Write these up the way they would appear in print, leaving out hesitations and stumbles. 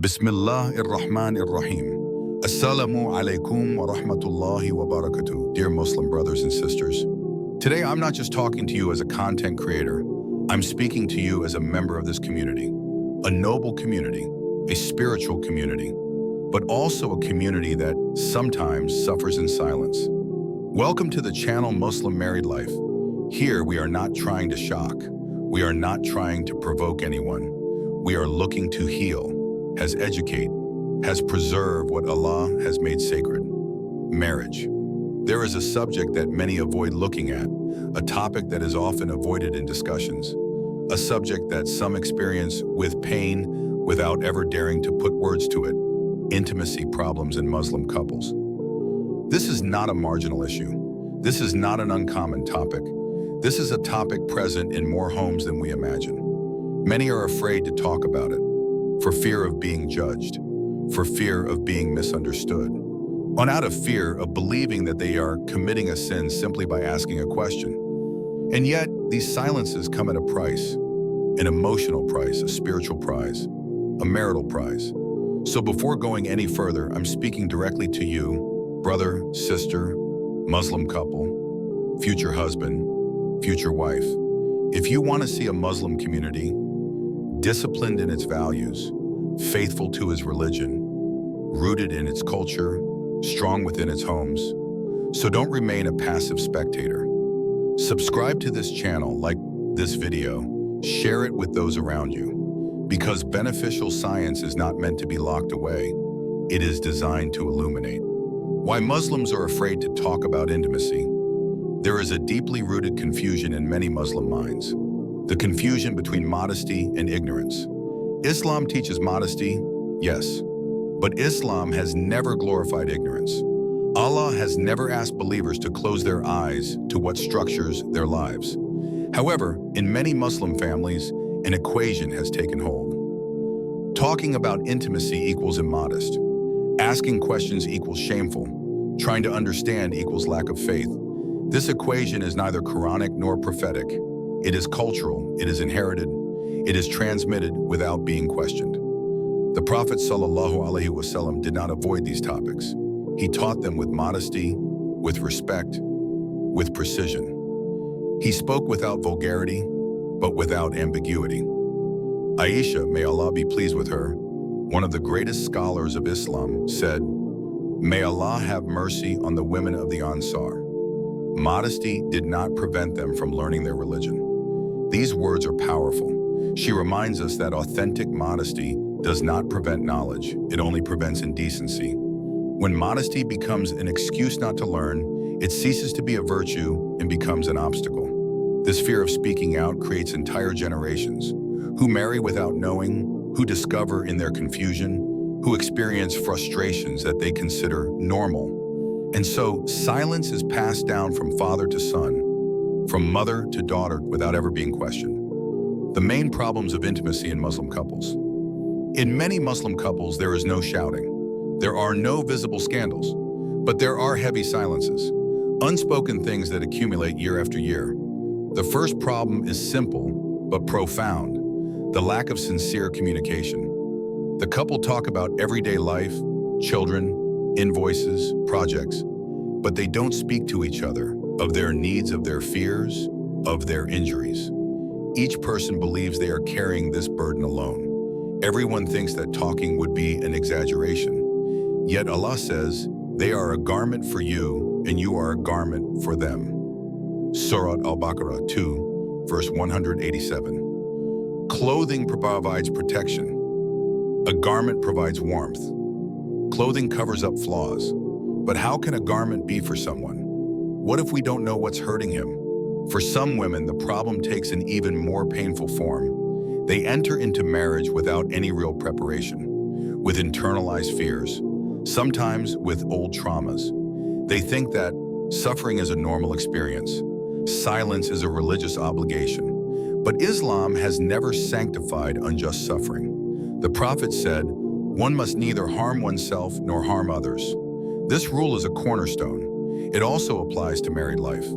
Bismillah ar-Rahman ar-Rahim. Assalamu alaikum wa rahmatullahi wa barakatuh. Dear Muslim brothers and sisters, today I'm not just talking to you as a content creator, I'm speaking to you as a member of this community, a noble community, a spiritual community, but also a community that sometimes suffers in silence. Welcome to the channel Muslim Married Life. Here we are not trying to shock. We are not trying to provoke anyone. We are looking to heal, has educate, has preserve what Allah has made sacred. Marriage. There is a subject that many avoid looking at, a topic that is often avoided in discussions, a subject that some experience with pain without ever daring to put words to it: intimacy problems in Muslim couples. This is not a marginal issue. This is not an uncommon topic. This is a topic present in more homes than we imagine. Many are afraid to talk about it, for fear of being judged, for fear of being misunderstood, or out of fear of believing that they are committing a sin simply by asking a question. And yet, these silences come at a price, an emotional price, a spiritual price, a marital price. So before going any further, I'm speaking directly to you, brother, sister, Muslim couple, future husband, future wife. If you want to see a Muslim community disciplined in its values, faithful to its religion, rooted in its culture, strong within its homes, so don't remain a passive spectator. Subscribe to this channel, like this video, share it with those around you, because beneficial science is not meant to be locked away. It is designed to illuminate. Why Muslims are afraid to talk about intimacy. There is a deeply rooted confusion in many Muslim minds. The confusion between modesty and ignorance. Islam teaches modesty, yes, but Islam has never glorified ignorance. Allah has never asked believers to close their eyes to what structures their lives. However, in many Muslim families, an equation has taken hold. Talking about intimacy equals immodest. Asking questions equals shameful. Trying to understand equals lack of faith. This equation is neither Quranic nor prophetic. It is cultural, it is inherited, it is transmitted without being questioned. The Prophet ﷺ did not avoid these topics. He taught them with modesty, with respect, with precision. He spoke without vulgarity, but without ambiguity. Aisha, may Allah be pleased with her, one of the greatest scholars of Islam, said, "May Allah have mercy on the women of the Ansar. Modesty did not prevent them from learning their religion." These words are powerful. She reminds us that authentic modesty does not prevent knowledge, it only prevents indecency. When modesty becomes an excuse not to learn, it ceases to be a virtue and becomes an obstacle. This fear of speaking out creates entire generations who marry without knowing, who discover in their confusion, who experience frustrations that they consider normal. And so silence is passed down from father to son, from mother to daughter without ever being questioned. The main problems of intimacy in Muslim couples. In many Muslim couples, there is no shouting. There are no visible scandals, but there are heavy silences, unspoken things that accumulate year after year. The first problem is simple, but profound: the lack of sincere communication. The couple talk about everyday life, children, invoices, projects, but they don't speak to each other of their needs, of their fears, of their injuries. Each person believes they are carrying this burden alone. Everyone thinks that talking would be an exaggeration. Yet Allah says, they are a garment for you and you are a garment for them. Surah Al-Baqarah 2, verse 187. Clothing provides protection. A garment provides warmth. Clothing covers up flaws. But how can a garment be for someone? What if we don't know what's hurting him? For some women, the problem takes an even more painful form. They enter into marriage without any real preparation, with internalized fears, sometimes with old traumas. They think that suffering is a normal experience. Silence is a religious obligation. But Islam has never sanctified unjust suffering. The Prophet said, "One must neither harm oneself nor harm others." This rule is a cornerstone. It also applies to married life.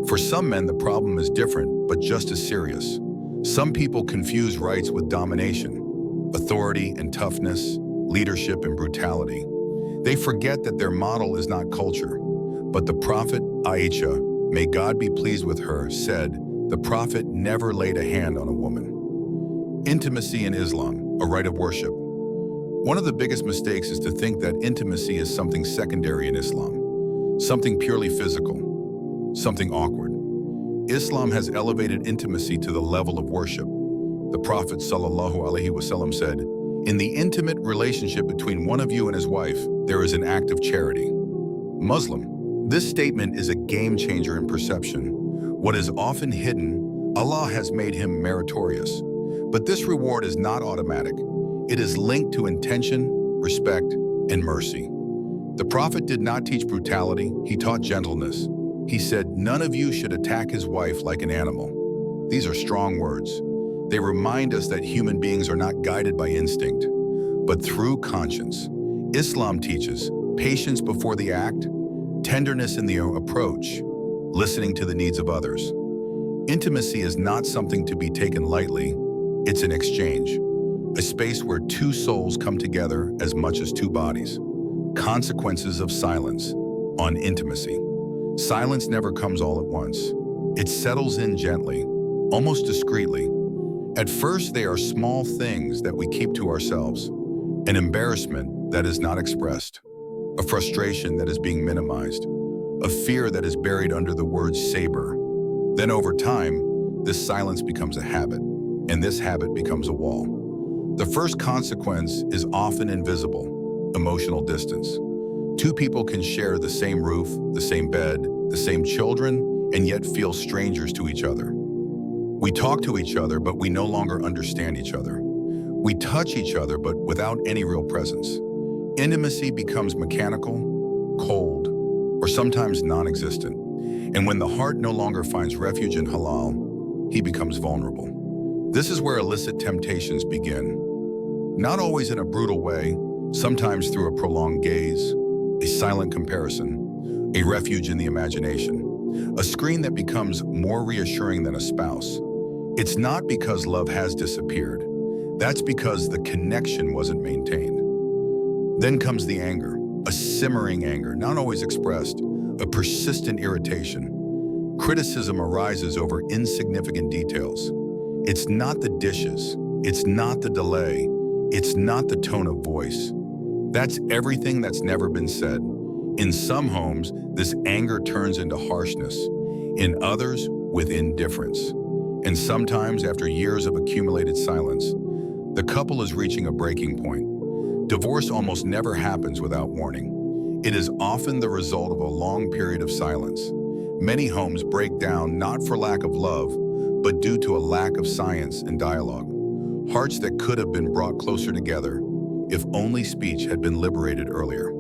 For some men, the problem is different, but just as serious. Some people confuse rights with domination, authority and toughness, leadership, and brutality. They forget that their model is not culture, but the prophet Aisha, may God be pleased with her, said, "The prophet never laid a hand on a woman." Intimacy in Islam, a rite of worship. One of the biggest mistakes is to think that intimacy is something secondary in Islam, something purely physical, something awkward. Islam has elevated intimacy to the level of worship. The Prophet ﷺ said, "In the intimate relationship between one of you and his wife, there is an act of charity." Muslim. This statement is a game changer in perception. What is often hidden, Allah has made him meritorious. But this reward is not automatic. It is linked to intention, respect, and mercy. The Prophet did not teach brutality, he taught gentleness. He said, "None of you should attack his wife like an animal." These are strong words. They remind us that human beings are not guided by instinct, but through conscience. Islam teaches patience before the act, tenderness in the approach, listening to the needs of others. Intimacy is not something to be taken lightly. It's an exchange, a space where two souls come together as much as two bodies. Consequences of silence on intimacy. Silence never comes all at once. It settles in gently, almost discreetly. At first, they are small things that we keep to ourselves, an embarrassment that is not expressed, a frustration that is being minimized, a fear that is buried under the word saber. Then over time, this silence becomes a habit, and this habit becomes a wall. The first consequence is often invisible: emotional distance. Two people can share the same roof, the same bed, the same children, and yet feel strangers to each other. We talk to each other, but we no longer understand each other. We touch each other, but without any real presence. Intimacy becomes mechanical, cold, or sometimes non-existent. And when the heart no longer finds refuge in halal, he becomes vulnerable. This is where illicit temptations begin. Not always in a brutal way, sometimes through a prolonged gaze, a silent comparison, a refuge in the imagination, a screen that becomes more reassuring than a spouse. It's not because love has disappeared. That's because the connection wasn't maintained. Then comes the anger, a simmering anger, not always expressed, a persistent irritation. Criticism arises over insignificant details. It's not the dishes, it's not the delay, it's not the tone of voice. That's everything that's never been said. In some homes, this anger turns into harshness. In others, with indifference. And sometimes, after years of accumulated silence, the couple is reaching a breaking point. Divorce almost never happens without warning. It is often the result of a long period of silence. Many homes break down not for lack of love, but due to a lack of science and dialogue. Hearts that could have been brought closer together if only speech had been liberated earlier.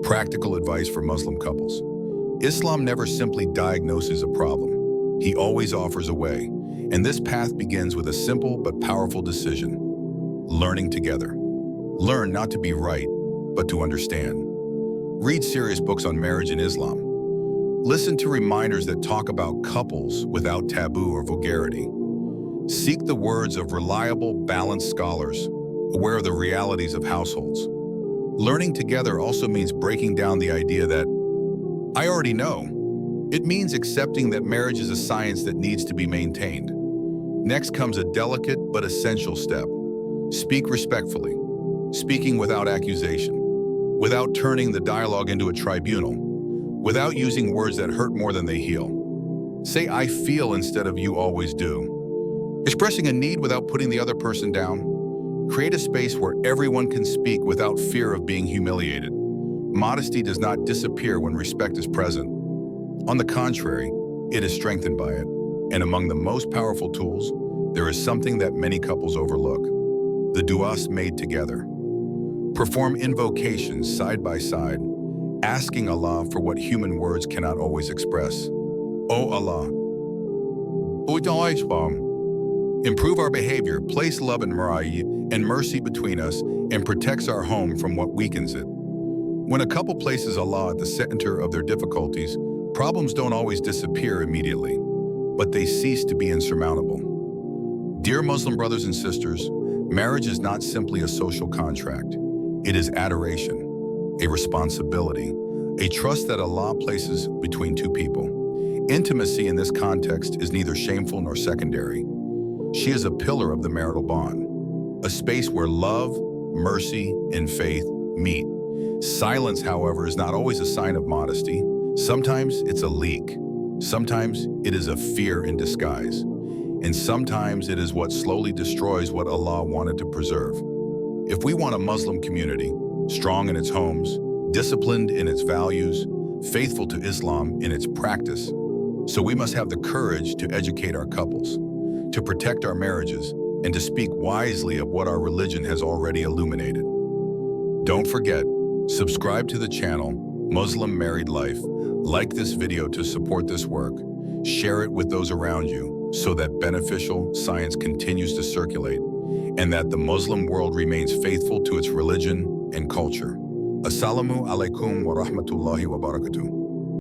Practical advice for Muslim couples. Islam never simply diagnoses a problem. He always offers a way, and this path begins with a simple but powerful decision: learning together. Learn not to be right, but to understand. Read serious books on marriage in Islam. Listen to reminders that talk about couples without taboo or vulgarity. Seek the words of reliable, balanced scholars, aware of the realities of households. Learning together also means breaking down the idea that, "I already know." It means accepting that marriage is a science that needs to be maintained. Next comes a delicate but essential step. Speak respectfully, speaking without accusation, without turning the dialogue into a tribunal, without using words that hurt more than they heal. Say "I feel" instead of "you always do." Expressing a need without putting the other person down. Create a space where everyone can speak without fear of being humiliated. Modesty does not disappear when respect is present. On the contrary, it is strengthened by it. And among the most powerful tools, there is something that many couples overlook: the du'as made together. Perform invocations side by side, asking Allah for what human words cannot always express. O Allah, improve our behavior, place love and mercy between us, and protects our home from what weakens it. When a couple places Allah at the center of their difficulties, problems don't always disappear immediately, but they cease to be insurmountable. Dear Muslim brothers and sisters, marriage is not simply a social contract. It is adoration, a responsibility, a trust that Allah places between two people. Intimacy in this context is neither shameful nor secondary. She is a pillar of the marital bond, a space where love, mercy, and faith meet. Silence, however, is not always a sign of modesty. Sometimes it's a leak. Sometimes it is a fear in disguise. And sometimes it is what slowly destroys what Allah wanted to preserve. If we want a Muslim community, strong in its homes, disciplined in its values, faithful to Islam in its practice, so we must have the courage to educate our couples, to protect our marriages, and to speak wisely of what our religion has already illuminated. Don't forget, subscribe to the channel, Muslim Married Life, like this video to support this work, share it with those around you so that beneficial science continues to circulate and that the Muslim world remains faithful to its religion and culture. Assalamu alaikum wa rahmatullahi wa barakatuh.